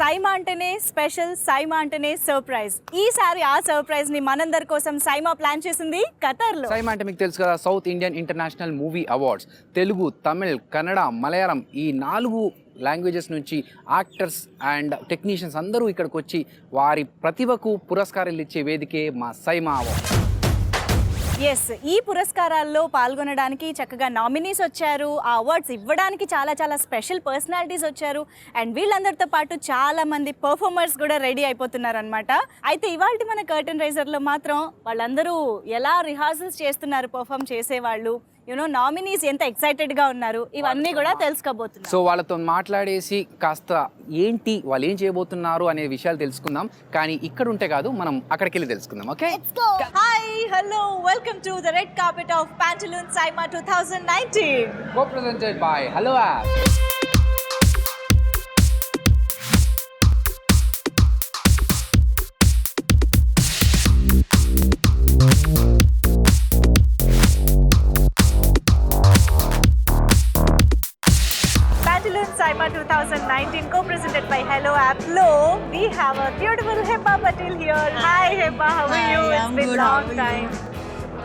సైమా అంటేనే స్పెషల్, సైమా అంటేనే సర్ప్రైజ్. ఈసారి ఆ సర్ప్రైజ్ ని మనందరి కోసం సైమా ప్లాన్ చేసింది ఖతర్లో. సైమా అంటే మీకు తెలుసు కదా, south Indian international movie awards. Telugu, Tamil, Kannada, Malayalam ఈ 4 లాంగ్వేజెస్ నుంచి యాక్టర్స్ అండ్ టెక్నీషియన్స్ అందరూ ఇక్కడికి వచ్చి వారి ప్రతిభకు పురస్కారాలు ఇచ్చే వేదికే మా సైమా అవార్డ్స్. ఎస్, ఈ పురస్కారాల్లో పాల్గొనడానికి చక్కగా నామినీస్ వచ్చారు. ఆ అవార్డ్స్ ఇవ్వడానికి చాలా స్పెషల్ పర్సనాలిటీస్ వచ్చారు. అండ్ వీళ్ళందరితో పాటు చాలా మంది పర్ఫార్మర్స్ కూడా రెడీ అయిపోతున్నారు అనమాట. అయితే ఇవాళ మన కర్టన్ రైజర్లో మాత్రం వాళ్ళందరూ ఎలా రిహార్సల్స్ చేస్తున్నారు, పర్ఫామ్ చేసేవాళ్ళు, నామినీస్ ఎంత ఎక్సైటెడ్గా ఉన్నారు, ఇవన్నీ కూడా తెలుసుకోబోతున్నారు. సో వాళ్ళతో మాట్లాడేసి కాస్త ఏంటి వాళ్ళు ఏం చేయబోతున్నారు అనే విషయాలు తెలుసుకుందాం. కానీ ఇక్కడ ఉంటే కాదు, మనం అక్కడికి వెళ్ళి తెలుసుకుందాం. Okay, hi, hello, welcome to the red carpet of Pantaloons SIMA 2019. co-presented by Hello App. Pantaloons SIMA 2019 co-presented by Hello App. We have a beautiful Heba Patil here. Hi Heba, how are you? Hi, It's I'm been good. a How long are time. you?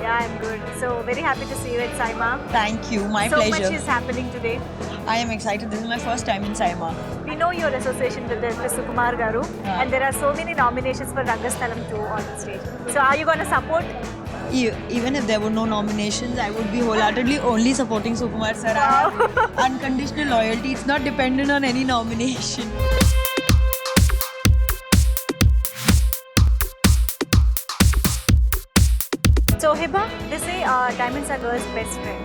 Yeah, I'm good. So very happy to see you at SIMA. Thank you. My So pleasure. much is happening today. I am excited. This is my first time in SIMA. We know your association with Mr. Sukumar Garu, Yeah. and there are so many nominations for Rangasthalam too on the stage. So are you going to support? Even if there were no nominations, I would be wholeheartedly only supporting Sukumar sir. I have unconditional loyalty. It's not dependent on any nomination. So Heba, they say diamonds are girls' best friend.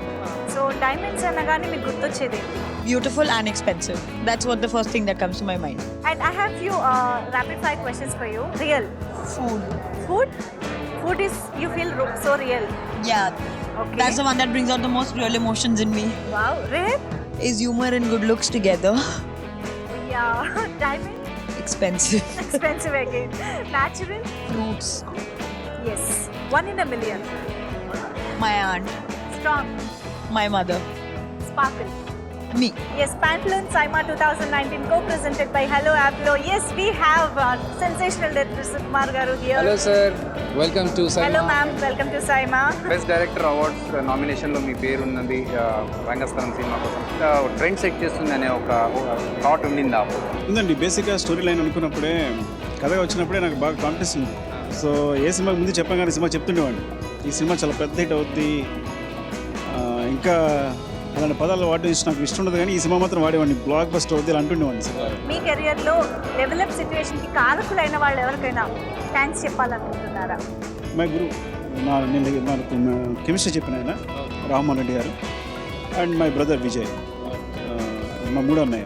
So diamonds అనగానే మీకు గుర్తొచ్చేది. Beautiful and expensive. That's what the first thing that comes to my mind. And I have few rapid fire questions for you. Real. Food. Food? Food is, you feel so real. Yeah. Okay. That's the one that brings out the most real emotions in me. Wow. Rare? Is humor and good looks together? Yeah. Diamond? Expensive. Expensive again. Natural? Fruits. Yes. 1 in a million. My aunt. Strong. My mother. Sparkle. Me. Yes, Pantaloons SIMA 2019 co-presented by Hello App. Yes, we have sensational director Sukumar Garu here. Hello sir, welcome to Hello SIMA. ma'am, welcome to SIMA. Best director awards నామినేషన్లో మీ పేరు ఉన్నది. Rangasthalam cinema కోసం trend set చేస్తుంది అనే ఒక thought ఉండిందా? ఉందండి. బేసిక్గా స్టోరీ లైన్ అనుకున్నప్పుడే, కథగా వచ్చినప్పుడే నాకు బాగా కాన్ఫిడెన్స్ ఉంది. సో ఏ సినిమాకి ముందు చెప్పాం కానీ సినిమా చెప్తుండేవాడిని, ఈ సినిమా చాలా పెద్ద హిట్ అవుద్ది, ఇంకా అలాంటి పదాలు వాడడం నాకు ఇష్టం ఉండదు, కానీ ఈ సినిమా మాత్రం వాడేవాడిని, బ్లాక్ బస్టర్ అవుద్ది ఇలా అంటుండేవాడిని. సినిమా మీ కెరియర్లో డెవలప్ సిచ్యువేషన్కి కారకులైన వాళ్ళు ఎవరికైనా థ్యాంక్స్ చెప్పాలనుకుంటున్నారా? మా గురు నేను నాకు కెమిస్ట్రీ చెప్పిన ఆయన రామ్మోహన్ రెడ్డి గారు, అండ్ మై బ్రదర్ విజయ్, మా 3 అన్నయ్య.